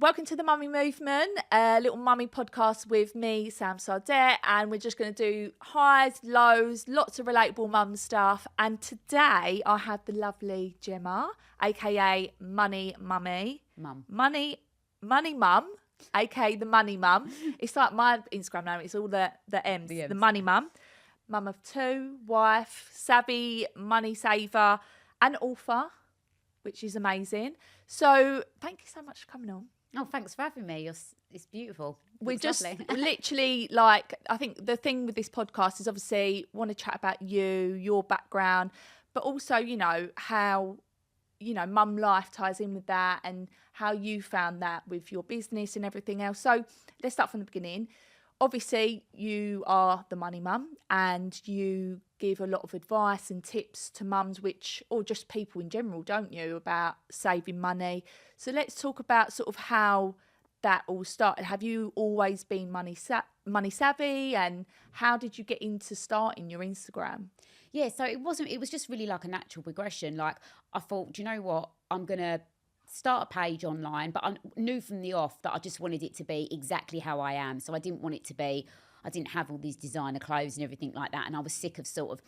Welcome to the Mummy Movement, a little mummy podcast with me, Sam Sardette, and we're just going to do highs, lows, lots of relatable mum stuff. And today I have the lovely Gemma, aka Money Mummy. Money Mum, aka the Money Mum. It's like my Instagram name, it's all the M's, the Money Mum. Mum of two, wife, savvy, money saver, and author, which is amazing. So thank you so much for coming on. Oh, thanks for having me. It's beautiful. We're it's just lovely. literally like, I think the thing with this podcast is obviously want to chat about you, your background, but also, you know, how, you know, mum life ties in with that and how you found that with your business and everything else. So let's start from the beginning. Obviously, you are the Money Mum and you give a lot of advice and tips to mums, or just people in general, don't you, about saving money. So let's talk about sort of how that all started. Have you always been money savvy, and how did you get into starting your Instagram? Yeah, so it was just really like a natural progression. Like I thought, do you know what? I'm going to start a page online, but I knew from the off that I just wanted it to be exactly how I am. So I didn't want it to be, I didn't have all these designer clothes and everything like that. And I was sick of sort of,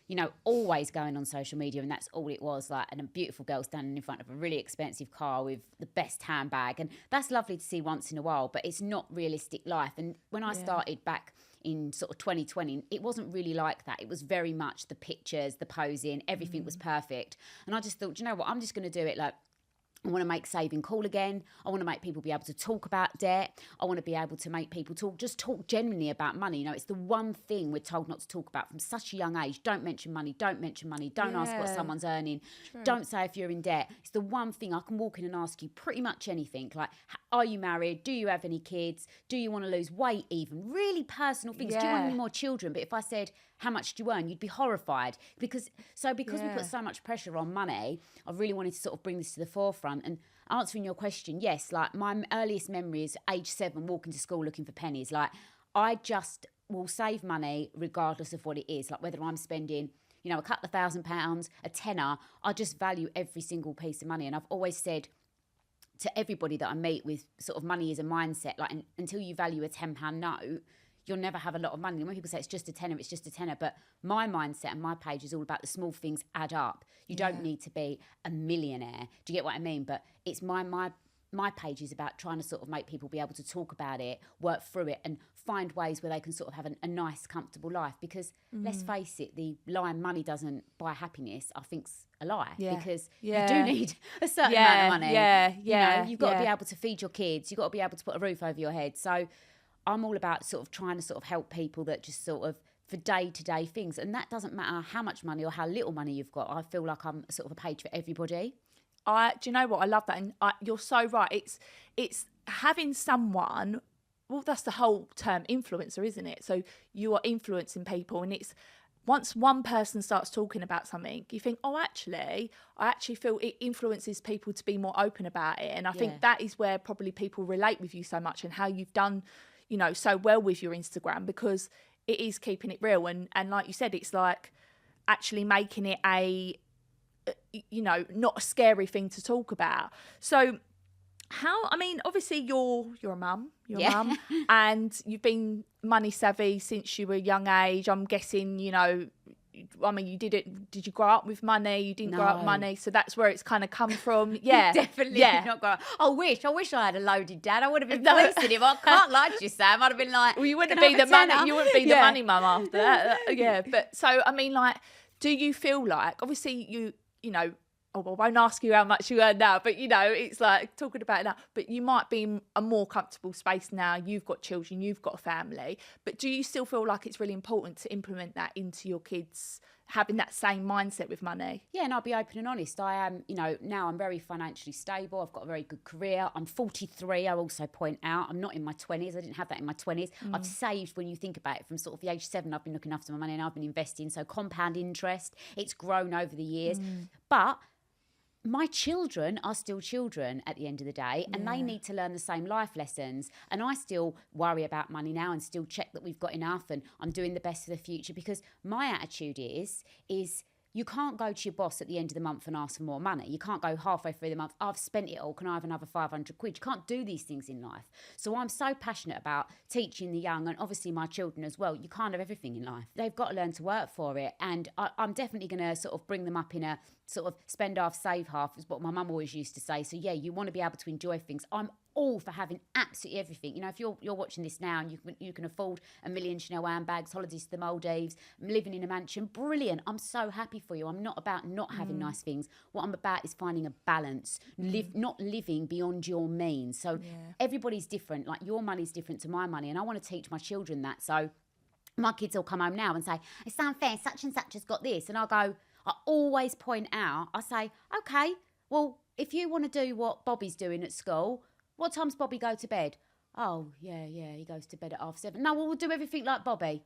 you know, always going on social media and that's all it was, like, and a beautiful girl standing in front of a really expensive car with the best handbag. And that's lovely to see once in a while, but it's not realistic life. And when I started back in sort of 2020, it wasn't really like that. It was very much the pictures, the posing, everything was perfect. And I just thought, do you know what, I'm just going to do it like, I want to make saving cool again. I want to make people be able to talk about debt. I want to be able to make people talk genuinely about money. You know, it's the one thing we're told not to talk about from such a young age. Don't mention money. Don't mention money. Don't ask what someone's earning. True. Don't say if you're in debt. It's the one thing I can walk in and ask you pretty much anything. Like, are you married? Do you have any kids? Do you want to lose weight even? Really personal things. Do you want any more children? But if I said, how much do you earn? You'd be horrified. Because we put so much pressure on money, I really wanted to sort of bring this to the forefront. And answering your question, yes, like my earliest memory is age 7, walking to school looking for pennies. Like I just will save money regardless of what it is. Like whether I'm spending, you know, a couple of £1,000, a tenner, I just value every single piece of money. And I've always said to everybody that I meet with sort of money as a mindset, like until you value a £10 note, you'll never have a lot of money. When people say it's just a tenner, it's just a tenner. But my mindset and my page is all about the small things add up. You don't need to be a millionaire. Do you get what I mean? But it's my page is about trying to sort of make people be able to talk about it, work through it, and find ways where they can sort of have a nice, comfortable life. Because let's face it, the line money doesn't buy happiness, I think's a lie. Because you do need a certain amount of money. You know, you've got to be able to feed your kids. You've got to be able to put a roof over your head. So I'm all about sort of trying to sort of help people that just sort of for day-to-day things. And that doesn't matter how much money or how little money you've got. I feel like I'm sort of a page for everybody. Do you know what? I love that. And you're so right. It's having someone, well, that's the whole term influencer, isn't it? So you are influencing people, and it's once one person starts talking about something, you think, oh, I actually feel it influences people to be more open about it. And I think that is where probably people relate with you so much, and how you've done, you know, so well with your Instagram, because it is keeping it real. And like you said, it's like actually making it a, you know, not a scary thing to talk about. So I mean, obviously you're a mum, and you've been money savvy since you were a young age. I'm guessing, you know, I mean, did you grow up with money? You didn't grow up with money, so that's where it's kind of come from. Yeah, definitely did not grow up. I wish I had a loaded dad. I would have been fleecing him. I can't lie to you, Sam. I'd have been like, well, you wouldn't be the money. You wouldn't be the money mum after that. Yeah, but so I mean, like, do you feel like, obviously you know, I won't ask you how much you earn now, but you know, it's like talking about it now, but you might be in a more comfortable space now. You've got children, you've got a family, but do you still feel like it's really important to implement that into your kids, having that same mindset with money? Yeah, and I'll be open and honest. I am, you know, now I'm very financially stable. I've got a very good career. I'm 43, I also point out. I'm not in my 20s. I didn't have that in my 20s. I've saved, when you think about it, from sort of the age 7, I've been looking after my money, and I've been investing. So compound interest, it's grown over the years. But my children are still children at the end of the day, and they need to learn the same life lessons. And I still worry about money now and still check that we've got enough and I'm doing the best for the future, because my attitude is you can't go to your boss at the end of the month and ask for more money. You can't go halfway through the month, I've spent it all, can I have another 500 quid? You can't do these things in life. So I'm so passionate about teaching the young, and obviously my children as well. You can't have everything in life. They've got to learn to work for it. And I'm definitely going to sort of bring them up in a sort of spend half, save half, is what my mum always used to say. So yeah, you want to be able to enjoy things. I'm all for having absolutely everything. You know, if you're watching this now and you can afford a million Chanel handbags, holidays to the Maldives, living in a mansion, brilliant. I'm so happy for you. I'm not about not having nice things. What I'm about is finding a balance, not living beyond your means. So everybody's different. Like, your money's different to my money, and I want to teach my children that. So my kids will come home now and say, it's unfair, such and such has got this. And I always point out, I say, okay, well, if you want to do what Bobby's doing at school, what time's Bobby go to bed? Oh, yeah, he goes to bed at 7:30. No, well, we'll do everything like Bobby.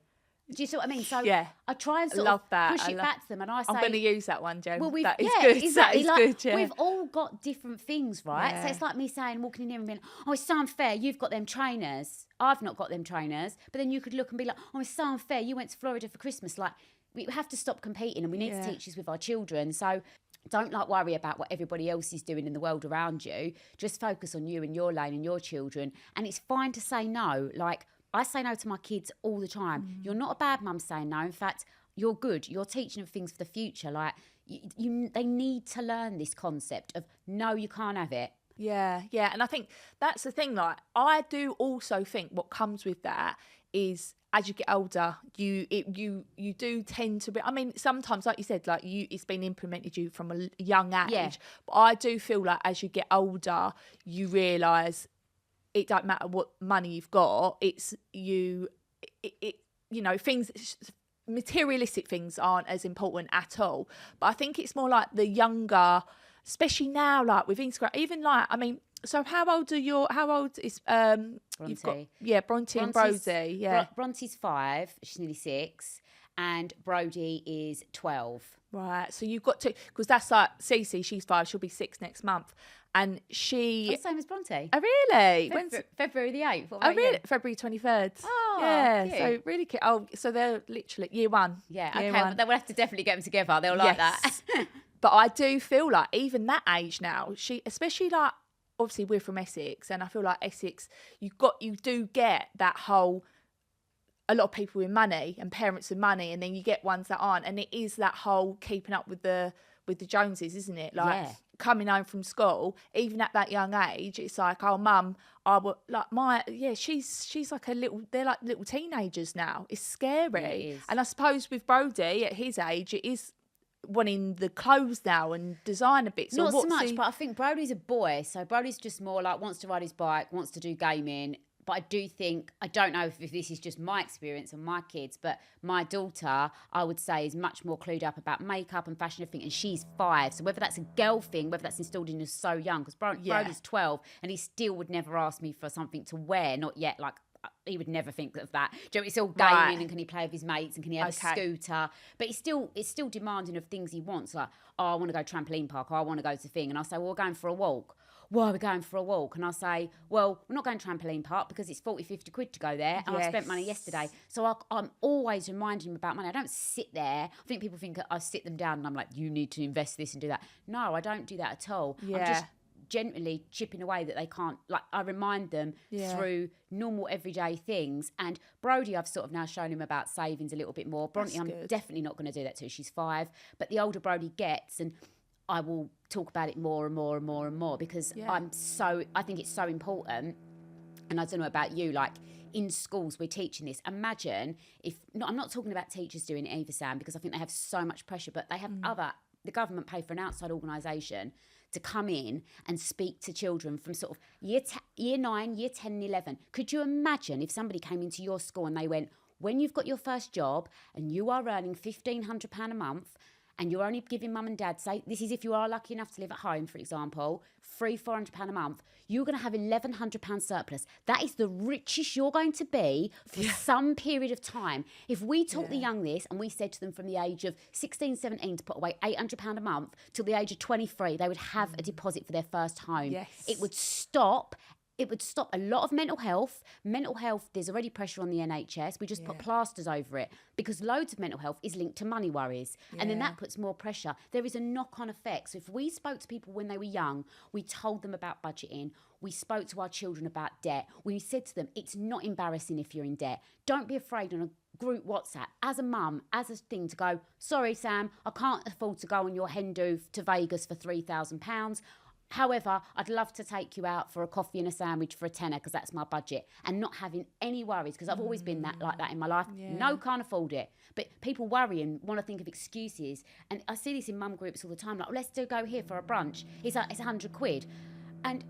Do you see what I mean? So I try and sort of push it back to them, and I say, I'm going to use that one, Jem. Well, that is good. Exactly. That is good, yeah. We've all got different things, right? Yeah. So it's like me saying, walking in here and being, oh, it's so unfair, you've got them trainers. I've not got them trainers. But then you could look and be like, oh, it's so unfair, you went to Florida for Christmas. Like, we have to stop competing, and we need to teach this with our children. So don't worry about what everybody else is doing in the world around you. Just focus on you and your lane and your children. And it's fine to say no. Like, I say no to my kids all the time. You're not a bad mum saying no. In fact, you're good. You're teaching them things for the future. Like, they need to learn this concept of, no, you can't have it. Yeah. And I think that's the thing. Like, I do also think what comes with that is, as you get older, you do tend to be. I mean, sometimes, like you said, like it's been implemented you from a young age. Yeah. But I do feel like as you get older, you realise it don't matter what money you've got. It's you know, things, materialistic things aren't as important at all. But I think it's more like the younger, especially now, like with Instagram, even like, I mean. So how old is Bronte. You've got, Bronte and Brody. Yeah. Bronte's 5, she's nearly 6, and Brody is 12. Right. So you've got to, because that's like Cece, she's 5, she'll be 6 next month. And she... Oh, same as Bronte. Oh, really? February the 8th. What Oh, about really? you? February 23rd. Oh, yeah. cute. So really cute. Oh, so they're literally year 1. Yeah, year okay. 1. Well, we'll have to definitely get them together. They'll like that. But I do feel like even that age now, especially like, obviously we're from Essex, and I feel like Essex, you do get that whole, a lot of people with money and parents with money, and then you get ones that aren't, and it is that whole keeping up with the Joneses, isn't it? Like coming home from school, even at that young age, it's like, oh, mum, I would like she's like they're like little teenagers now. It's scary. Yeah, it is. And I suppose with Brody at his age, it is wanting the clothes now and designer bits. Not so much, but I think Brody's a boy, so Brody's just more like wants to ride his bike, wants to do gaming. But I do think, I don't know if this is just my experience and my kids, but my daughter, I would say, is much more clued up about makeup and fashion and everything, and she's 5. So whether that's a girl thing, whether that's installed in her so young, because Brody's 12, and he still would never ask me for something to wear, not yet, like, he would never think of that. Do you know, it's all gaming, and can he play with his mates, and can he have a scooter? But it's still demanding of things he wants. Like, oh, I want to go trampoline park, or I want to go to the thing. And I say, well, we're going for a walk. Why are we going for a walk? And I say, well, we're not going trampoline park because it's 40, 50 quid to go there. And I spent money yesterday. So I'm always reminding him about money. I don't sit there. I think people think I sit them down and I'm like, you need to invest this and do that. No, I don't do that at all. Yeah. I'm just gently chipping away that they can't, like, I remind them through normal everyday things. And Brody, I've sort of now shown him about savings a little bit more. Bronte, I'm definitely not going to do that to. She's 5, but the older Brody gets, and I will talk about it more and more and more and more, because I think it's so important. And I don't know about you, like, in schools we're teaching this. Imagine if, I'm not talking about teachers doing it either, Sam, because I think they have so much pressure, but they have the government pay for an outside organisation to come in and speak to children from sort of year 9, year 10 and 11. Could you imagine if somebody came into your school and they went, when you've got your first job and you are earning £1,500 a month, and you're only giving mum and dad, say, this is if you are lucky enough to live at home, for example, £400 a month, you're going to have £1,100 surplus. That is the richest you're going to be for some period of time. If we taught the young this, and we said to them from the age of 16, 17 to put away £800 a month till the age of 23, they would have a deposit for their first home. Yes. It would stop it would stop a lot of mental health. Mental health, there's already pressure on the NHS. We just put plasters over it because loads of mental health is linked to money worries. And then that puts more pressure. There is a knock-on effect. So if we spoke to people when they were young, we told them about budgeting, we spoke to our children about debt, we said to them, it's not embarrassing if you're in debt. Don't be afraid on a group WhatsApp, as a mum, as a thing to go, sorry, Sam, I can't afford to go on your hen do to Vegas for £3,000. However, I'd love to take you out for a coffee and a sandwich for a tenner because that's my budget, and not having any worries because I've always been like that in my life. No, can't afford it. But people worry and want to think of excuses. And I see this in mum groups all the time. Like, let's go here for a brunch. It's £100. And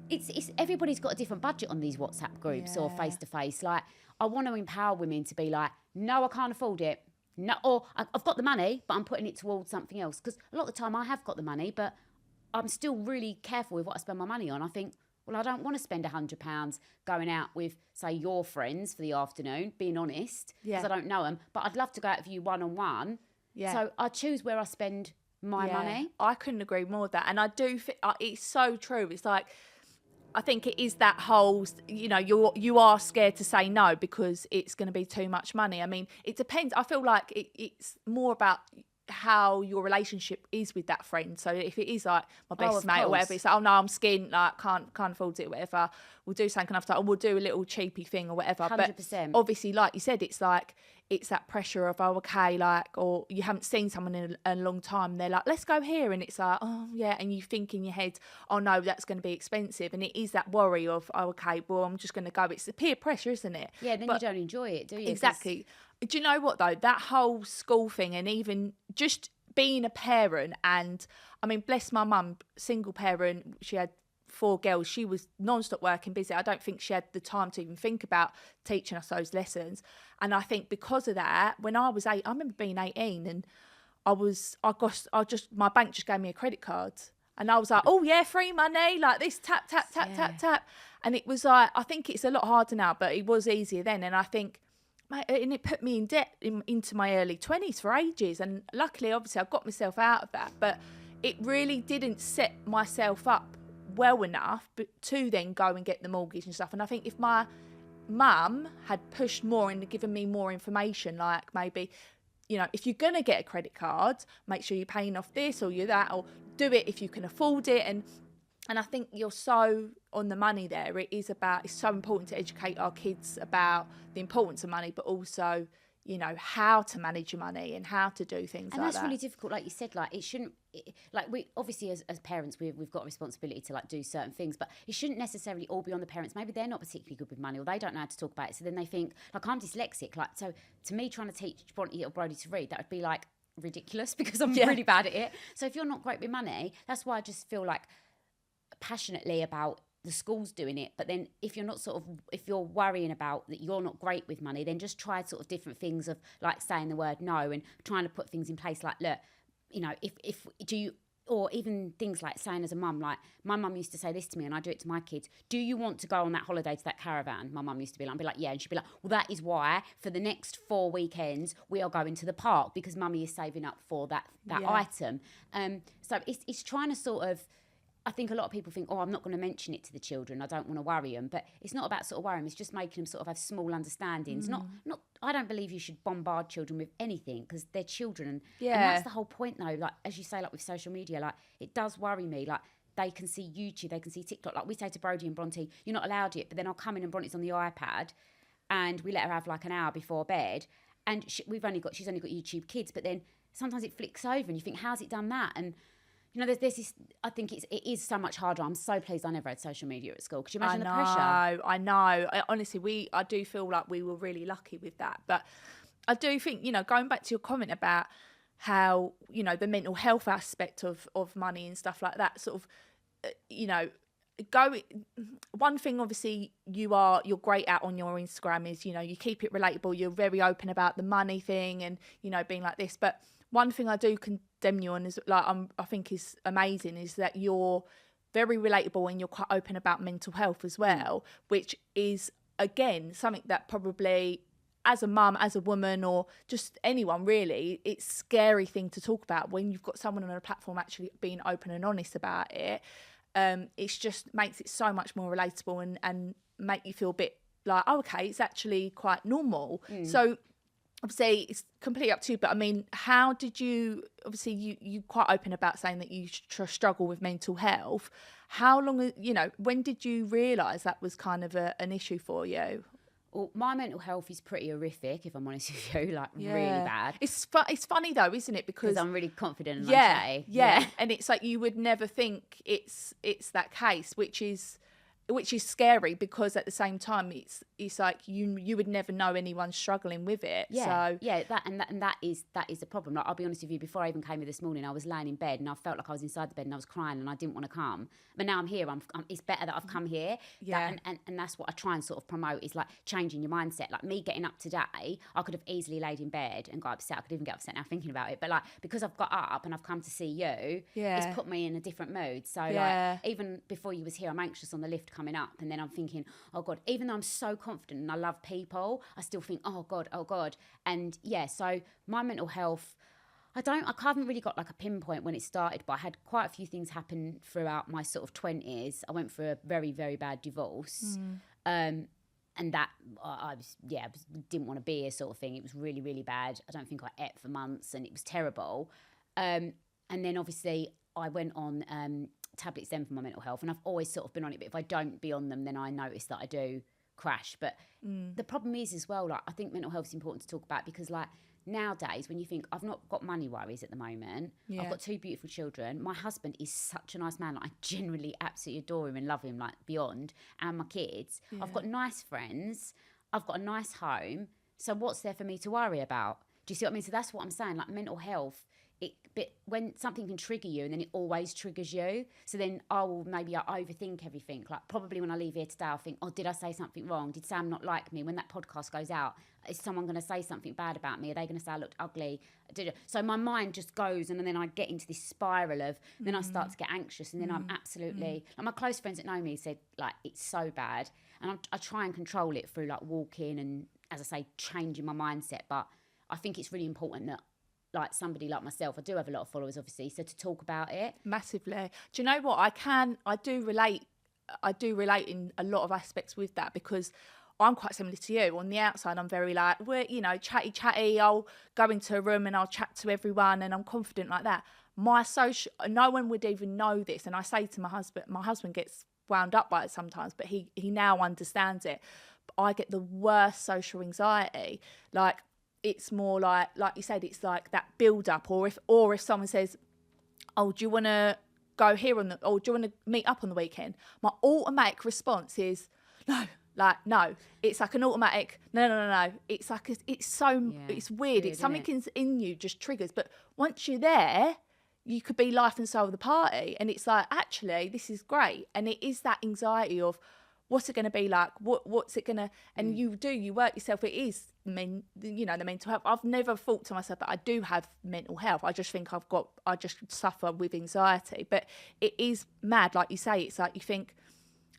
it's everybody's got a different budget on these WhatsApp groups or face-to-face. Like, I want to empower women to be like, no, I can't afford it. No, or I've got the money, but I'm putting it towards something else. Because a lot of the time I have got the money, but I'm still really careful with what I spend my money on. I think, well, I don't want to spend £100 going out with, say, your friends for the afternoon, being honest, because I don't know them. But I'd love to go out with you one-on-one. Yeah. So I choose where I spend my money. I couldn't agree more with that. And I do think it's so true. It's like, I think it is that whole, you know, you are scared to say no because it's going to be too much money. I mean, it depends. I feel like it's more about how your relationship is with that friend. So if it is like my best mate or whatever, it's like, oh no, I'm skint, like can't afford it, whatever, we'll do something after, or we'll do a little cheapy thing or whatever. 100%. But obviously, like you said, it's like, it's that pressure of, oh, okay, like, or you haven't seen someone in a long time, they're like, let's go here, and it's like, oh yeah, and you think in your head, oh no, that's going to be expensive, and it is that worry of, oh okay, well, I'm just going to go. It's the peer pressure, isn't it? Yeah, then you don't enjoy it, do you? Exactly. Do you know what though, that whole school thing, and even just being a parent, and I mean, bless my mum, single parent, she had 4 girls, she was non-stop working, busy. I don't think she had the time to even think about teaching us those lessons. And I think because of that, when I was 8, I remember being 18 and my bank just gave me a credit card, and I was like, oh yeah, free money, like this, tap tap. And it was like, I think it's a lot harder now, but it was easier then. And I think, and it put me in debt into my early 20s for ages, and luckily obviously I got myself out of that, but it really didn't set myself up well enough to then go and get the mortgage and stuff. And I think if my mum had pushed more and given me more information, like maybe, you know, if you're going to get a credit card, make sure you're paying off this or you're that, or do it if you can afford it. And I think you're so on the money there. It's so important to educate our kids about the importance of money, but also, you know, how to manage your money and how to do things like that. And that's really difficult, like you said, like it shouldn't, like we obviously as parents, we've got a responsibility to like do certain things, but it shouldn't necessarily all be on the parents. Maybe they're not particularly good with money or they don't know how to talk about it. So then they think, like, I'm dyslexic. Like, so to me, trying to teach Bronte or Brody to read, that would be like ridiculous because I'm really bad at it. So if you're not great with money, that's why I just feel like passionately about the schools doing it. But then if you're not if you're worrying about that you're not great with money, then just try sort of different things of like saying the word no and trying to put things in place like, look, you know, if do you, or even things like saying as a mum, like my mum used to say this to me and I do it to my kids, do you want to go on that holiday to that caravan? My mum used to be like, I'd be like, yeah. And she'd be like, well, that is why for the next 4 weekends we are going to the park because mummy is saving up for that item. So it's trying to sort of, I think a lot of people think, oh, I'm not going to mention it to the children, I don't want to worry them. But it's not about sort of worrying, it's just making them sort of have small understandings. Not. I don't believe you should bombard children with anything because they're children. And that's the whole point though. Like, as you say, like with social media, like it does worry me. Like they can see YouTube, they can see TikTok. Like we say to Brody and Bronte, you're not allowed yet. But then I'll come in and Bronte's on the iPad and we let her have like an hour before bed. And she's only got YouTube Kids. But then sometimes it flicks over and you think, how's it done that? And you know, there's this, I think it is so much harder. I'm so pleased I never had social media at school. Could you imagine the pressure? I know. Honestly, I do feel like we were really lucky with that. But I do think, you know, going back to your comment about how, you know, the mental health aspect of money and stuff like that, sort of, you know, one thing obviously you're great at on your Instagram is, you know, you keep it relatable. You're very open about the money thing and, you know, being like this. But one thing I do condemn you on is like I think is amazing is that you're very relatable and you're quite open about mental health as well, which is again something that probably as a mum, as a woman, or just anyone really, it's a scary thing to talk about when you've got someone on a platform actually being open and honest about it. it's just makes it so much more relatable and make you feel a bit like, oh, okay, it's actually quite normal. So obviously it's completely up to you, but I mean, how did you, obviously you quite open about saying that you struggle with mental health. How long, when did you realise that was kind of an issue for you? Well, my mental health is pretty horrific, if I'm honest with you, like really bad. It's funny though, isn't it? Because I'm really confident and yeah, and it's like you would never think it's that case, which is scary, because at the same time it's like you would never know anyone struggling with it. That is the problem. Like, I'll be honest with you, before I even came here this morning, I was laying in bed and I felt like I was inside the bed and I was crying and I didn't want to come. But now I'm here. It's better that I've come here. And that's what I try and sort of promote, is like changing your mindset. Like me getting up today, I could have easily laid in bed and got upset. I could even get upset now thinking about it. But like, because I've got up and I've come to see you, it's put me in a different mood. So like, even before you was here, I'm anxious on the lift coming up, and then I'm thinking, oh God, even though I'm so confident and I love people, I still think, oh God. And so my mental health, I haven't really got like a pinpoint when it started, but I had quite a few things happen throughout my sort of 20s. I went through a very, very bad divorce. And that didn't want to be here, sort of thing. It was really, really bad. I don't think I ate for months and it was terrible. And then obviously I went on tablets then for my mental health, and I've always sort of been on it, but if I don't be on them, then I notice that I do crash. But the problem is as well, like, I think mental health is important to talk about, because like nowadays when you think, I've not got money worries at the moment, I've got 2 beautiful children, my husband is such a nice man, like I genuinely absolutely adore him and love him like beyond, and my kids, I've got nice friends, I've got a nice home, so what's there for me to worry about? Do you see what I mean? So that's what I'm saying, like mental health, but when something can trigger you, and then it always triggers you, so then I overthink everything. Like probably when I leave here today, I'll think, oh, did I say something wrong? Did Sam not like me? When that podcast goes out, is someone going to say something bad about me? Are they going to say I looked ugly? So my mind just goes, and then I get into this spiral of, then I start to get anxious, and then I'm absolutely, like my close friends that know me said, like, it's so bad. And I try and control it through like walking and, as I say, changing my mindset. But I think it's really important that, like somebody like myself, I do have a lot of followers obviously, so to talk about it massively. Do you know what, I do relate in a lot of aspects with that, because I'm quite similar to you. On the outside I'm very like, we're chatty, I'll go into a room and I'll chat to everyone and I'm confident like that. No one would even know this, and I say to my husband gets wound up by it sometimes, but he now understands it. But I get the worst social anxiety. Like, it's more like you said, it's like that build up, or if someone says, oh, do you want to go here or do you want to meet up on the weekend? My automatic response is no. It's like an automatic no. It's like it's weird. It's something in you just triggers. But once you're there, you could be life and soul of the party, and it's like, actually this is great. And it is that anxiety of, what's it going to be like? What's it going to... And you work yourself. It is, the mental health. I've never thought to myself that I do have mental health. I just think I just suffer with anxiety. But it is mad. Like you say, it's like you think,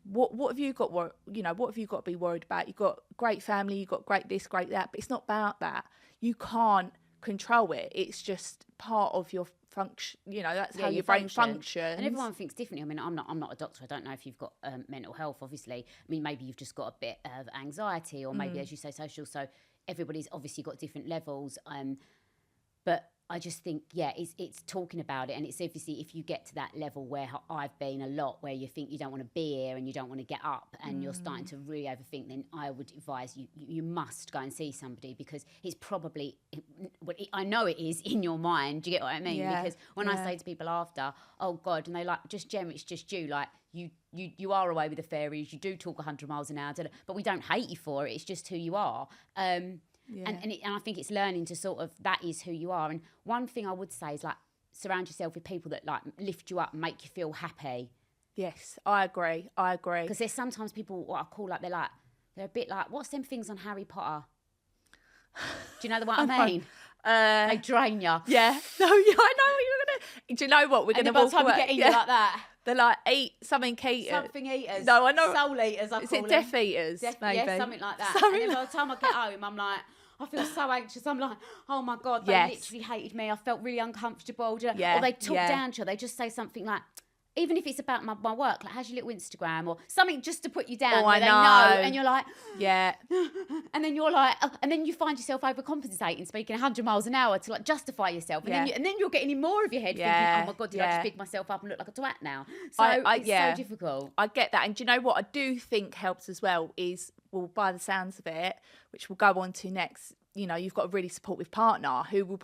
what have you got? What have you got to be worried about? You've got great family, you've got great this, great that. But it's not about that. You can't control it. It's just part of your function. That's how your brain functions. And everyone thinks differently. I mean, I'm not a doctor. I don't know if you've got mental health, obviously. I mean, maybe you've just got a bit of anxiety, or maybe, as you say, social. So everybody's obviously got different levels. But I just think, it's talking about it. And it's obviously, if you get to that level where I've been a lot, where you think you don't want to be here and you don't want to get up and you're starting to really overthink, then I would advise you must go and see somebody, because it's probably, I know it is in your mind. Do you get what I mean? Yeah. Because when I say to people after, oh God, and they like, just Gemma, it's just you, like you are away with the fairies, you do talk 100 miles an hour, but we don't hate you for it. It's just who you are. And I think it's learning to sort of, that is who you are. And one thing I would say is, like, surround yourself with people that like lift you up and make you feel happy. Yes, I agree. Because there's sometimes people, what I call, like, they're a bit like, what's them things on Harry Potter? Do you know what I mean? They drain you. Yeah. No, I know what you're gonna. Do you know what we're gonna? By the time you get in, like that. They're like something eaters. Something eaters. No, I know. Soul eaters. Is it Death Eaters? Maybe. Yeah, something like that. And then by the time I get home, I'm like, I feel so anxious. I'm like, oh my God, they literally hated me. I felt really uncomfortable. Or they talk down to you. They just say something like, even if it's about my work, like, how's your little Instagram or something just to put you down, Oh, where I they know. know, and you're like, Yeah. and then you're like, and then you find yourself overcompensating, speaking 100 miles an hour to like justify yourself, and then you're getting in more of your head, thinking, oh my God, did I just big myself up and look like a twat now? So it's so difficult. I get that, and do you know what I do think helps as well is, well, by the sounds of it, which we'll go on to next, you know, you've got a really supportive partner who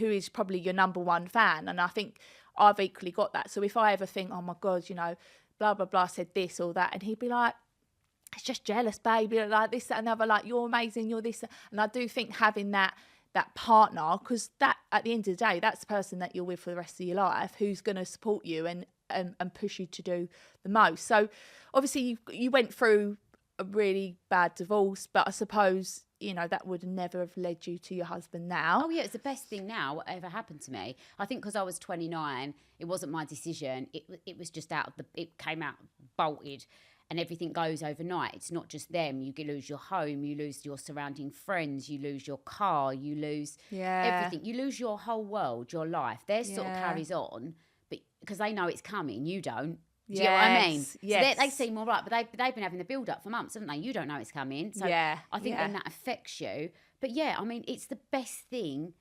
is probably your number one fan, and I think I've equally got that. So if I ever think, oh my God, you know, blah blah blah said this or that, and he'd be like, it's just jealous, baby, like this, that, and other, like, you're amazing, you're this. And I do think having that partner, because that, at the end of the day, that's the person that you're with for the rest of your life, who's going to support you and push you to do the most. So obviously you went through a really bad divorce, but I suppose, you know, that would never have led you to your husband now. Oh yeah, it's the best thing now whatever happened to me. I think because I was 29, it wasn't my decision. It was just it came out bolted. And everything goes overnight. It's not just them. You lose your home, you lose your surrounding friends, you lose your car, you lose everything. You lose your whole world, your life. Theirs sort of carries on, but because they know it's coming, you don't. Do you get what I mean? Yes. So they seem all right, but they've been having the build up for months, haven't they? You don't know it's coming. So I think then that affects you. But yeah, I mean, it's the best thing.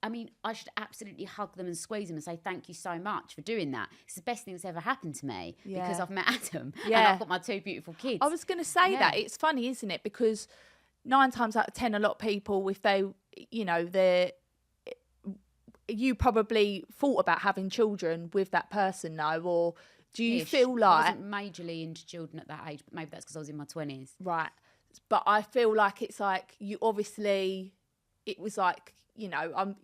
I mean, I should absolutely hug them and squeeze them and say thank you so much for doing that. It's the best thing that's ever happened to me because I've met Adam and I've got my 2 beautiful kids. I was going to say that. It's funny, isn't it? Because 9 times out of 10, a lot of people, if they, you know, you probably thought about having children with that person now, or do you feel like... I wasn't majorly into children at that age, but maybe that's because I was in my 20s. Right. But I feel like it's like, you obviously, it was like, you know,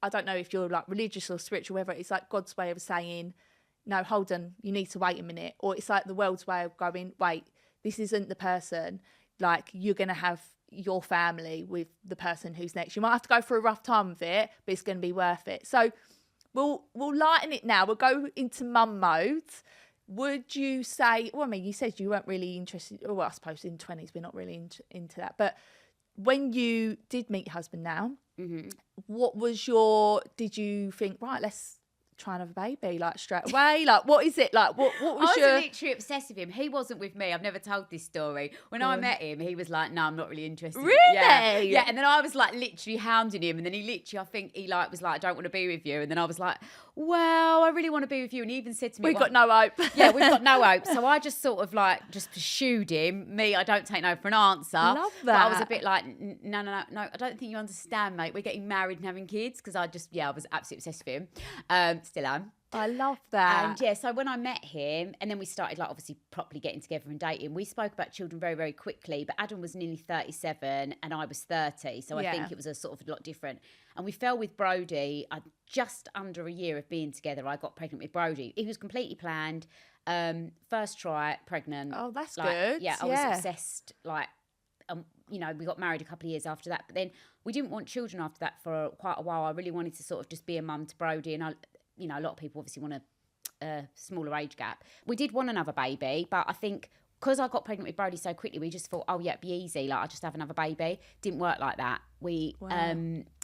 I don't know if you're like religious or spiritual, whatever. It's like God's way of saying, no, hold on, you need to wait a minute. Or it's like the world's way of going, wait, this isn't the person. Like, you're going to have your family with the person who's next. You might have to go through a rough time with it, but it's going to be worth it. So we'll lighten it now. We'll go into mum mode. Would you say, well, I mean, you said you weren't really interested, well, I suppose in 20s, we're not really into that. But when you did meet your husband now, what was did you think, right, let's try and have a baby, like, straight away? Like, what is it? Like, what was I was literally obsessed with him. He wasn't with me. I've never told this story. When I met him, he was like, no, I'm not really interested. Really? Yeah. And then I was like literally hounding him. And then he literally, I think he like was like, I don't want to be with you. And then I was like, well, I really want to be with you. And he even said to me, we've got no hope. Yeah, we've got no hope. So I just sort of like just pursued him. Me, I don't take no for an answer. Love that. But I was a bit like, no, I don't think you understand, mate. We're getting married and having kids. Because I was absolutely obsessed with him. Still am. I love that. And yeah, so when I met him, and then we started like obviously properly getting together and dating, we spoke about children very, very quickly. But Adam was nearly 37 and I was 30. So I think it was a sort of a lot different. And we fell with Brody. Just under a year of being together, I got pregnant with Brody. It was completely planned. First try, pregnant. Oh, that's like, good. Yeah, I was obsessed. Like, you know, we got married a couple of years after that. But then we didn't want children after that for quite a while. I really wanted to sort of just be a mum to Brody. And you know, a lot of people obviously want a smaller age gap. We did want another baby, but I think because I got pregnant with Brody so quickly, we just thought, oh yeah, it'd be easy. Like, I'll just have another baby. Didn't work like that. We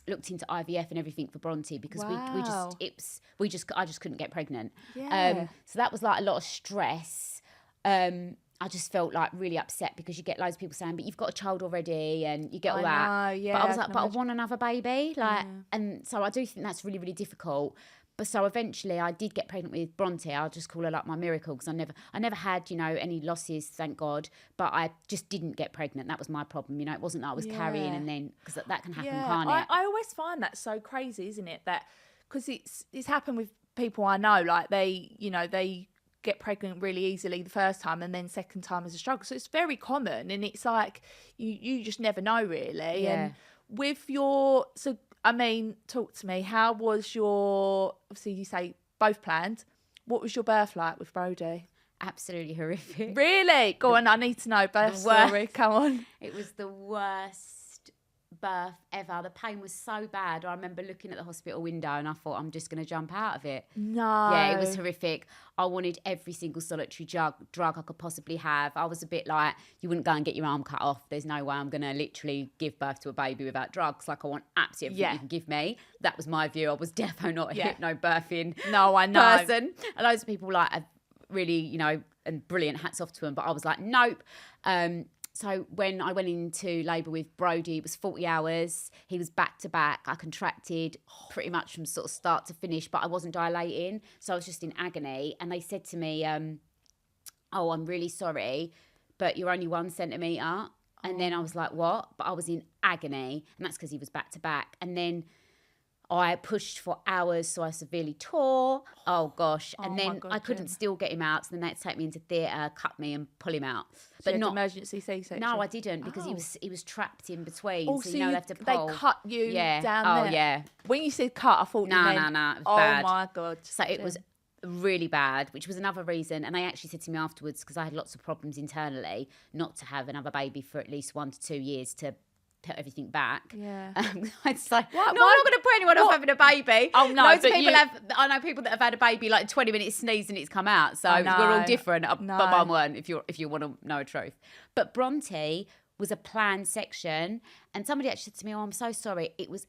looked into IVF and everything for Bronte because I just couldn't get pregnant. Yeah. So that was like a lot of stress. I just felt like really upset because you get loads of people saying, but you've got a child already, and you get all that. Yeah, but I was like, I want another baby. Like, and so I do think that's really, really difficult. But so eventually I did get pregnant with Bronte. I'll just call her like my miracle because I never had, you know, any losses, thank God. But I just didn't get pregnant. That was my problem. You know, it wasn't that I was carrying and then, because that can happen, can't it? I always find that so crazy, isn't it? That, because it's happened with people I know, like they get pregnant really easily the first time and then second time is a struggle. So it's very common, and it's like you just never know really. Yeah. And with I mean, talk to me. How was obviously you say both planned. What was your birth like with Brody? Absolutely horrific. Really? Go on, I need to know birth story. Come on. It was the worst birth ever. The pain was so bad. I remember looking at the hospital window and I thought, I'm just going to jump out of it. No. Yeah, it was horrific. I wanted every single solitary drug I could possibly have. I was a bit like, you wouldn't go and get your arm cut off. There's no way I'm going to literally give birth to a baby without drugs. Like, I want absolutely everything you can give me. That was my view. I was definitely not a hypno-birthing I know. person. And loads of people like really, you know, and brilliant, hats off to them. But I was like, nope. So when I went into labour with Brody, it was 40 hours. He was back to back. I contracted pretty much from sort of start to finish, but I wasn't dilating. So I was just in agony. And they said to me, oh, I'm really sorry, but you're only 1 centimetre. And then I was like, what? But I was in agony. And that's because he was back to back. And then I pushed for hours, so I severely tore. Oh, gosh. And then I couldn't still get him out. So then they had to take me into theatre, cut me and pull him out. But not emergency C-section? No, I didn't, because he was trapped in between. Oh, so you know, they have to pull. They cut you down there? Oh, yeah. When you said cut, I thought No, you meant... it was bad. Oh, my God. So it was really bad, which was another reason. And they actually said to me afterwards, because I had lots of problems internally, not to have another baby for at least 1 to 2 years to put everything back. Yeah. It's like, no, I'm not going to put anyone off having a baby. Oh, no. Loads of people I know people that have had a baby, like 20 minutes sneeze and it's come out. So we're all different. But mine weren't, if you want to know the truth. But Bronte was a planned section. And somebody actually said to me, oh, I'm so sorry. It was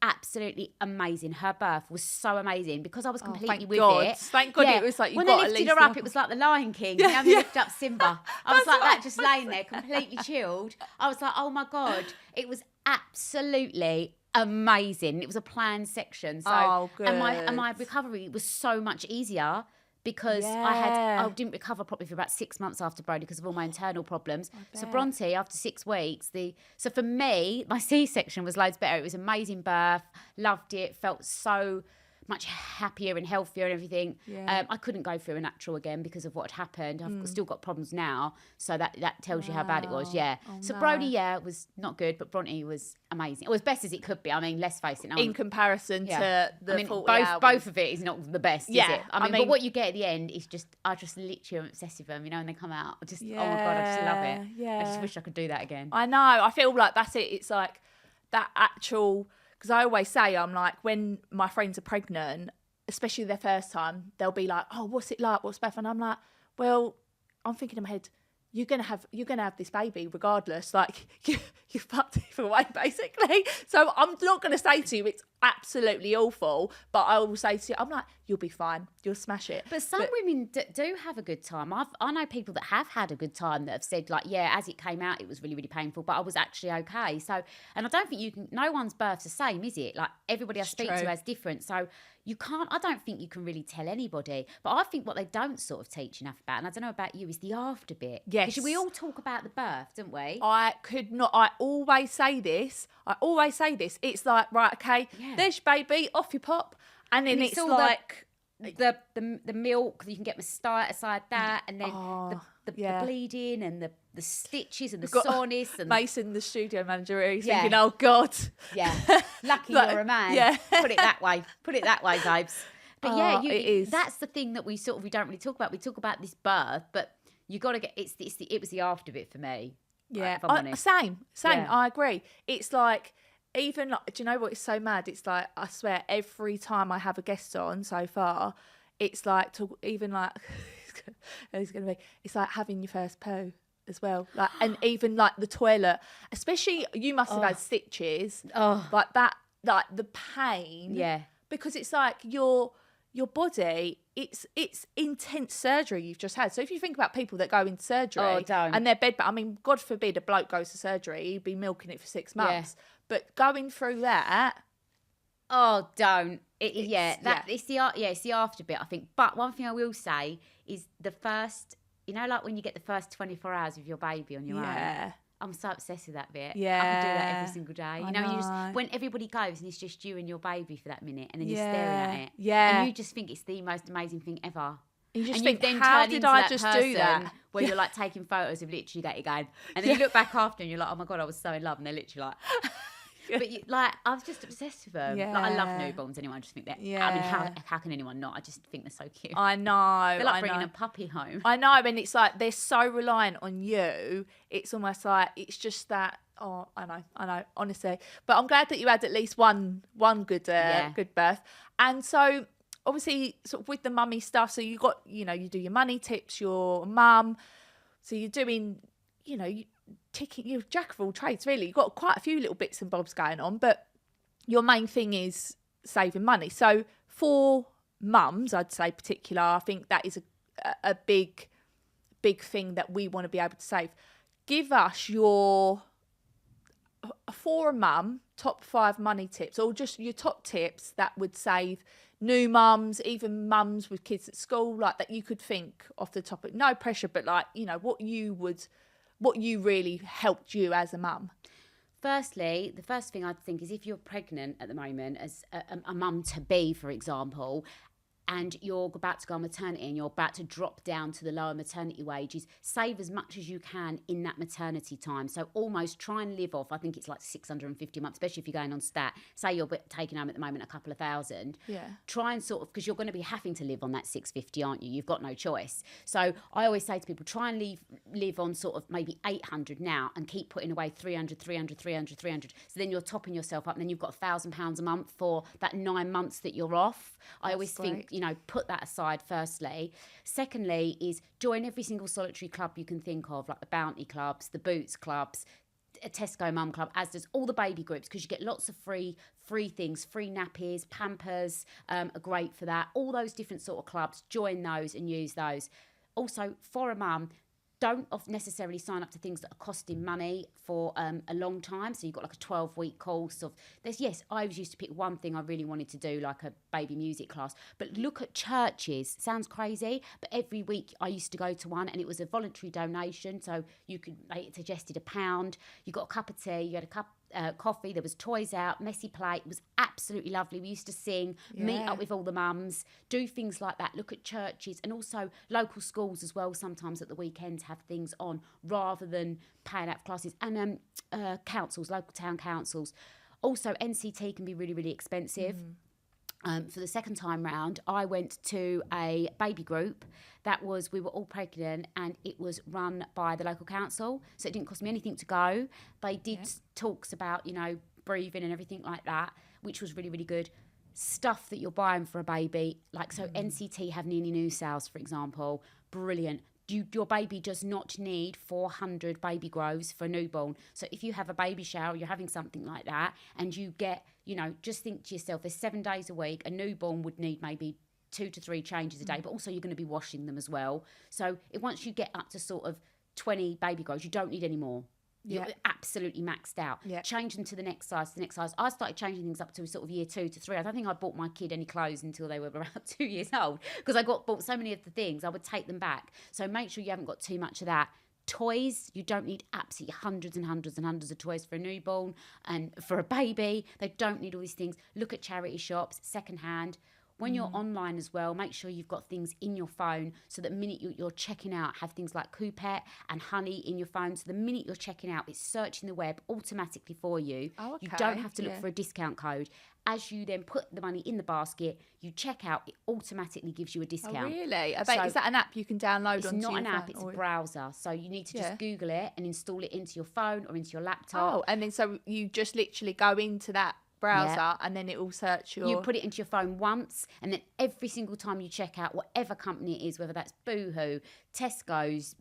absolutely amazing. Her birth was so amazing because I was completely with it. Thank God it was like, when they lifted her up, it was like the Lion King. You know, they lifted up Simba. I was like that, just laying there, completely chilled. I was like, oh my God, it was absolutely amazing. It was a planned section. So, good. And my recovery was so much easier. Because I didn't recover properly for about 6 months after Brody because of all my internal problems. So Bronte, after 6 weeks, so for me, my C-section was loads better. It was an amazing birth, loved it, felt so much happier and healthier and everything. Yeah. I couldn't go through a natural again because of what had happened. I've still got problems now, so that tells you how bad it was. Yeah. Oh, so Brody, was not good, but Bronte was amazing. It was best as it could be. I mean, let's face it. In comparison to the 40 hours. Both of it is not the best, is it? I mean, but what you get at the end is I just literally am obsessed with them, you know, and they come out. Oh my God, I just love it. Yeah. I just wish I could do that again. I know. I feel like that's it. It's like that actual, because I always say, I'm like, when my friends are pregnant, especially their first time, they'll be like, oh, what's it like? What's Beth? And I'm like, well, I'm thinking in my head, you're gonna have this baby regardless. Like you fucked either way, basically. So I'm not gonna say to you it's absolutely awful, but I will say to you, I'm like, you'll be fine, you'll smash it. But some women do have a good time. I know people that have had a good time that have said like, yeah, as it came out, it was really, really painful, but I was actually okay. So, and I don't think no one's birth's the same, is it? Like everybody I speak to has different. So I don't think you can really tell anybody. But I think what they don't sort of teach enough about, and I don't know about you, is the after bit. Yes. Because we all talk about the birth, don't we? I always say this. It's like, right, okay, there's your baby, off you pop. And then it's like... The milk, you can get mastitis that, and then the bleeding and the stitches and the soreness. And Mason, the studio manager, he's thinking, oh God. Yeah. Lucky you're a man. Yeah. Put it that way, babes. But it is. That's the thing that we don't really talk about. We talk about this birth, but you got to get, it was the after bit for me. Yeah. If I'm honest. Same. Yeah. I agree. It's like, even like, do you know what? It's so mad. It's like, I swear, every time I have a guest on so far, it's like even like it's like having your first poo as well. Like, and even like the toilet, especially you must have had stitches. Like that, like the pain. Yeah. Because it's like your body, it's intense surgery you've just had. So if you think about people that go into surgery and they're bedbound, I mean, God forbid a bloke goes to surgery, he'd be milking it for 6 months. Yeah. But going through that, don't. It's the after bit, I think. But one thing I will say is the first, you know, like when you get the first 24 hours with your baby on your own. I'm so obsessed with that bit. Yeah. I can do that every single day. You know, when everybody goes and it's just you and your baby for that minute and then you're staring at it. Yeah. And you just think it's the most amazing thing ever. You just think, how did I just do that? Where you're like taking photos of literally that again. And then you look back after and you're like, oh my God, I was so in love. And they're literally like... But I was just obsessed with them. Yeah. Like, I love newborns anyway. I just think that. Yeah. I mean, how can anyone not? I just think they're so cute. I know. They're like bringing a puppy home. I know, and it's like they're so reliant on you. It's almost like it's just that. Oh, I know. Honestly, but I'm glad that you had at least one good good birth. And so obviously, sort of with the mummy stuff. So you got, you do your money tips, your mum. So you're doing, you're jack of all trades, really. You've got quite a few little bits and bobs going on, but your main thing is saving money. So for mums, I'd say particular, I think that is a big thing that we want to be able to save. Give us your, for a mum, top 5 money tips, or just your top tips that would save new mums, even mums with kids at school, like that you could think off the top of, no pressure, but like, you know, what you really helped you as a mum. Firstly, the first thing I'd think is if you're pregnant at the moment, as a mum to be, for example, and you're about to go on maternity and you're about to drop down to the lower maternity wages, save as much as you can in that maternity time. So almost try and live off, I think it's like 650 a month, especially if you're going on stat. Say you're taking home at the moment a couple of thousand. Yeah. Try and sort of, because you're going to be having to live on that 650, aren't you? You've got no choice. So I always say to people, try and live on sort of maybe 800 now and keep putting away 300. So then you're topping yourself up and then you've got £1,000 a month for that 9 months that you're off. I always think, you know, put that aside firstly. Secondly is join every single solitary club you can think of, like the Bounty clubs, the Boots clubs, a Tesco Mum Club, as does all the baby groups, because you get lots of free things, free nappies, Pampers are great for that. All those different sort of clubs, join those and use those. Also, for a mum, don't necessarily sign up to things that are costing money for a long time. So you've got like a 12-week course of this. Yes, I always used to pick one thing I really wanted to do, like a baby music class. But look at churches. Sounds crazy, but every week I used to go to one, and it was a voluntary donation. So you could, it suggested £1. You got a cup of tea, you had a cup coffee, there was toys out, messy play. It was absolutely lovely. We used to sing, meet up with all the mums, do things like that, look at churches, and also local schools as well. Sometimes at the weekends have things on rather than paying out for classes, and councils, local town councils. Also, NCT can be really, really expensive. For the second time round, I went to a baby group we were all pregnant, and it was run by the local council. So it didn't cost me anything to go. They did talks about, you know, breathing and everything like that, which was really, really good. Stuff that you're buying for a baby, like, so NCT have nearly new sales, for example. Brilliant. Your baby does not need 400 baby grows for a newborn. So if you have a baby shower, you're having something like that, and you get, you know, just think to yourself, there's 7 days a week. A newborn would need maybe 2 to 3 changes a day, but also you're going to be washing them as well. So once you get up to sort of 20 baby grows, you don't need any more. You're absolutely maxed out. Change them to the next size, I started changing things up to sort of year 2 to 3. I don't think I bought my kid any clothes until they were about 2 years old, because I bought so many of the things, I would take them back. So make sure you haven't got too much of that. Toys, you don't need absolutely hundreds and hundreds and hundreds of toys for a newborn and for a baby. They don't need all these things. Look at charity shops, secondhand. When you're online as well, make sure you've got things in your phone, so that the minute you're checking out, have things like Coupet and Honey in your phone. So the minute you're checking out, it's searching the web automatically for you. Oh, okay. You don't have to look for a discount code. As you then put the money in the basket, you check out, it automatically gives you a discount. Oh, really? I bet, is that an app you can download onto your phone? It's not an app, it's a browser. So you need to just Google it and install it into your phone or into your laptop. Oh, and then so you just literally go into that browser and then it will search your... You put it into your phone once, and then every single time you check out whatever company it is, whether that's Boohoo, Tesco's,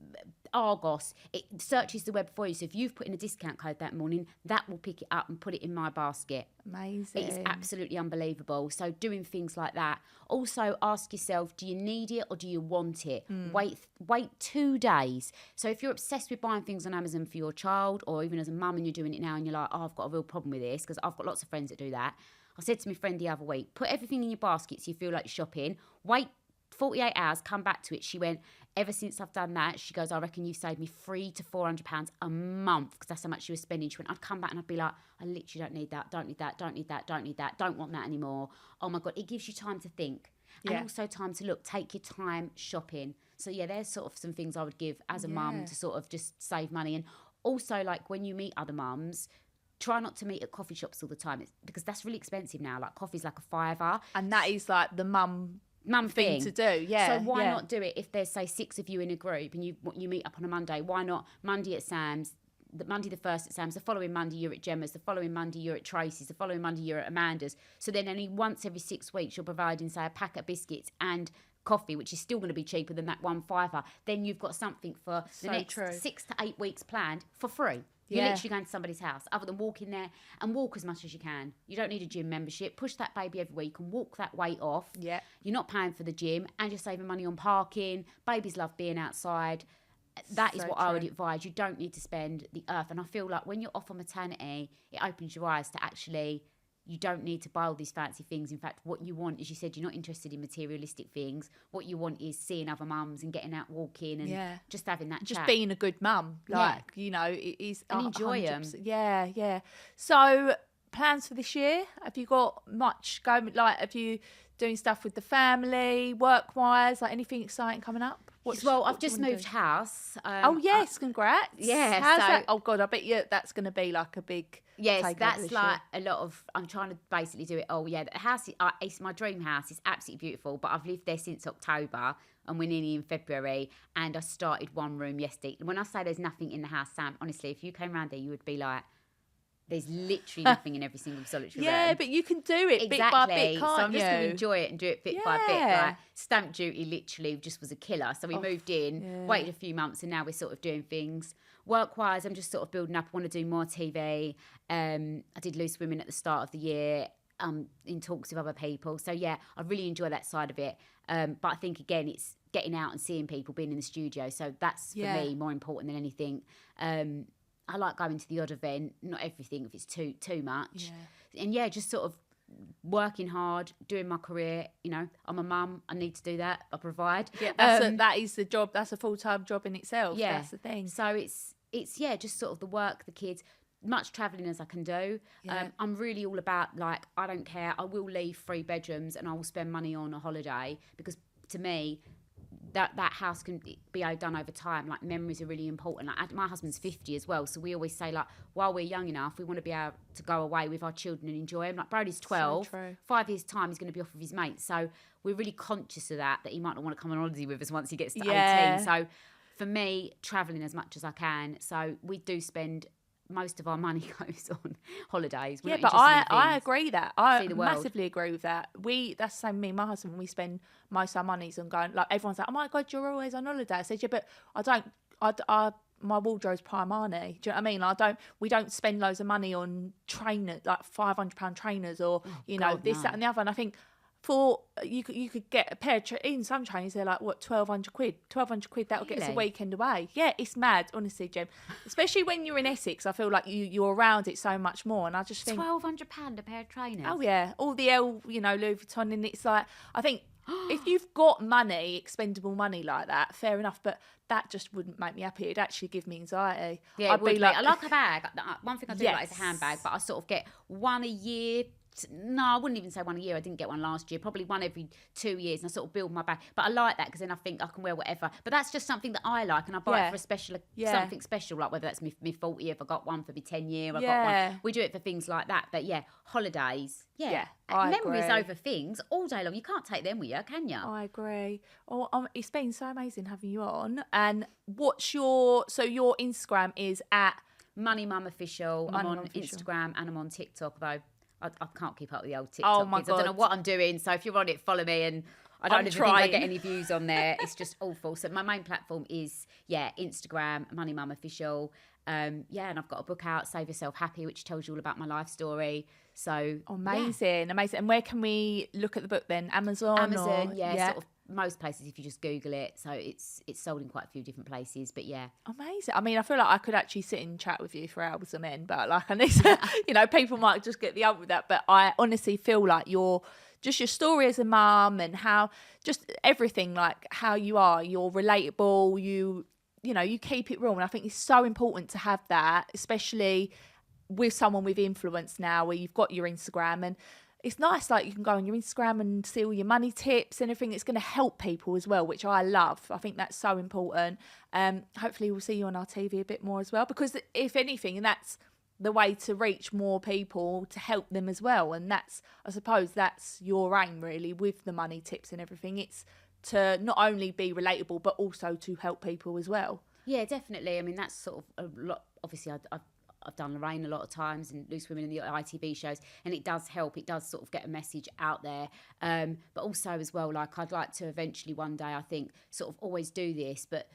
Argos, it searches the web for you. So if you've put in a discount code that morning, that will pick it up and put it in my basket. Amazing. It's absolutely unbelievable. So doing things like that. Also ask yourself, do you need it or do you want it? Wait 2 days. So if you're obsessed with buying things on Amazon for your child, or even as a mum and you're doing it now and you're like, oh, I've got a real problem with this, because I've got lots of friends that do that. I said to my friend the other week, put everything in your basket so you feel like you're shopping. Wait 48 hours, come back to it. She went, ever since I've done that, she goes, I reckon you've saved me £300 to £400 a month, because that's how much she was spending. She went, I'd come back and I'd be like, I literally don't need that, don't need that, don't need that, don't need that, don't want that anymore. Oh my God, it gives you time to think. And also time to look, take your time shopping. So yeah, there's sort of some things I would give as a mum to sort of just save money. And also, like, when you meet other mums, try not to meet at coffee shops all the time, because that's really expensive now. Like, coffee's like a £5. And that is like the mum thing to do. So why not do it if there's, say, 6 of you in a group and you meet up on a Monday? Why not Monday at Sam's, Monday the 1st at Sam's, the following Monday you're at Gemma's, the following Monday you're at Tracy's, the following Monday you're at Amanda's. So then only once every 6 weeks you're providing, say, a packet of biscuits and coffee, which is still going to be cheaper than that £1.50, then you've got something for the So next true. 6 to 8 weeks planned for free. You're Yeah. literally going to somebody's house, other than walk in there and walk as much as you can. You don't need a gym membership. Push that baby every week and walk that weight off. Yeah. You're not paying for the gym and you're saving money on parking. Babies love being outside. That is So what I would true. advise. You don't need to spend the earth. And I feel like when you're off on maternity, it opens your eyes to actually, you don't need to buy all these fancy things. In fact, what you want, as you said, you're not interested in materialistic things. What you want is seeing other mums and getting out walking and just having that Just chat. being a good mum, like, you know, it is. And enjoy 100%. 'em. Yeah, yeah. So, plans for this year? Have you got much going? Like, have you doing stuff with the family, work-wise? Like, anything exciting coming up? Well, I've what do you just wanna moved do? house. Oh yes, congrats. yeah, How's so- that? Oh God, I bet you that's going to be like a big. Yes, takeover that's this like year. a lot of. I'm trying to basically do it. Oh yeah, the house. It's my dream house. It's absolutely beautiful. But I've lived there since October, and we're nearly in February. And I started one room yesterday. When I say there's nothing in the house, Sam, honestly, if you came around there, you would be like, there's literally nothing in every single solitary room. Yeah, but you can do it bit by bit, can't So I'm you? just going to enjoy it and do it bit by bit. Yeah. Like stamp duty literally just was a killer. So we moved in, yeah. waited a few months, and now we're sort of doing things. Work-wise, I'm just sort of building up. I want to do more TV. I did Loose Women at the start of the year. In talks with other people. So yeah, I really enjoy that side of it. But I think again, it's getting out and seeing people, being in the studio. So that's for me more important than anything. I like going to the odd event, not everything if it's too much. Yeah. And yeah, just sort of working hard, doing my career. You know, I'm a mum. I need to do that. I provide. Yeah, that is the job. That's a full-time job in itself. Yeah, That's the thing. So it's yeah, just sort of the work, the kids, much travelling as I can do. Yeah. I'm really all about, like, I don't care. I will leave 3 bedrooms and I will spend money on a holiday, because to me, that house can be done over time. Like, memories are really important. Like, my husband's 50 as well, so we always say, like, while we're young enough, we want to be able to go away with our children and enjoy them. Like, Brody's 12. So true. 5 years' time, he's going to be off with his mates. So we're really conscious of that he might not want to come on holiday with us once he gets to 18. So for me, travelling as much as I can. So we do spend most of our money goes on holidays. We're Yeah, not but interested in I things. agree that. I See the world. massively agree with that. That's the same with me and my husband. We spend most of our monies on going, like, everyone's like, oh my God, you're always on holiday. I said, yeah, but I don't, my wardrobe's Primarni. Do you know what I mean? We don't spend loads of money on trainers, like £500 trainers or, God, this, no. that and the other. And I think for, you could get a pair of, in some trainers, they're like, what, 1,200 quid? 1,200 quid, that'll get us a Really? weekend away. Yeah, it's mad, honestly, Jem. Especially when you're in Essex, I feel like you're around it so much more. And I just think, £1,200 a pair of trainers. oh yeah, all the Louis Vuitton, and it's like, I think if you've got money, expendable money like that, fair enough, but that just wouldn't make me happy. It'd actually give me anxiety. Yeah, I'd it would be like, I like a bag. One thing I do like is Yes. a handbag, but I sort of get one a year. No, I wouldn't even say one a year. I didn't get one last year. Probably one every 2 years, and I sort of build my bag. But I like that because then I think I can wear whatever. But that's just something that I like, and I buy Yeah. it for a special, Yeah. something special, like whether that's me 40th, I got one for me 10 year, I got Yeah. one. We do it for things like that. But yeah, holidays. Yeah, I memories agree. over things all day long. You can't take them with you, can you? I agree. Oh, it's been so amazing having you on. And so your Instagram is at moneymum official. I'm Moneymum on Official. Instagram and I'm on TikTok, though. I can't keep up with the old TikTok Oh, my kids. I don't know God. what I'm doing. So if you're on it, follow me. And I don't I'm even think I get trying. any views on there. It's just awful. So my main platform is, Instagram, moneymum official. And I've got a book out, Save Yourself Happy, which tells you all about my life story. So amazing. And where can we look at the book then? Amazon? Amazon, or, sort of most places if you just Google it. So it's sold in quite a few different places. But yeah. Amazing. I mean, I feel like I could actually sit and chat with you for hours on end, but like I need to, people might just get the up with that. But I honestly feel like your story as a mum and how just everything, like how you are, you're relatable, you keep it real. And I think it's so important to have that, especially with someone with influence now where you've got your Instagram, and it's nice, like you can go on your Instagram and see all your money tips and everything. It's going to help people as well, which I love. I think that's so important. Hopefully we'll see you on our TV a bit more as well, because if anything, and that's the way to reach more people, to help them as well. And I suppose that's your aim really with the money tips and everything. It's to not only be relatable, but also to help people as well. Yeah, definitely. I mean, that's sort of a lot. Obviously, I've done Lorraine a lot of times and Loose Women in the ITV shows, and it does help. It does sort of get a message out there. But also as well, like I'd like to eventually one day, I think, sort of always do this, but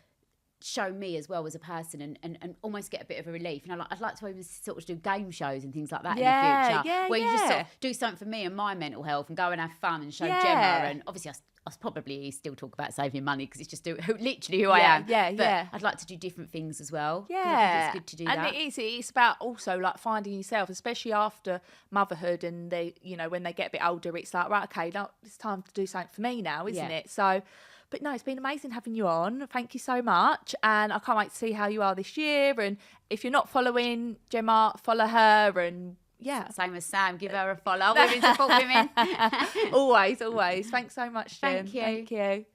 show me as well as a person and almost get a bit of a relief. And I'd like to even sort of do game shows and things like that in the future, where you just sort of do something for me and my mental health and go and have fun and show Gemma. And obviously I probably still talk about saving money because it's just literally who I am. But I'd like to do different things as well. I think it's good to do that. And it's about also like finding yourself, especially after motherhood, and they, you know, when they get a bit older, it's like, right, okay, now it's time to do something for me now, isn't it? So, but no, it's been amazing having you on. Thank you so much. And I can't wait to see how you are this year. And if you're not following Gemma, follow her. And same as Sam, give her a follow. Women support women. Always. Thanks so much, Jim. Thank you. Thank you.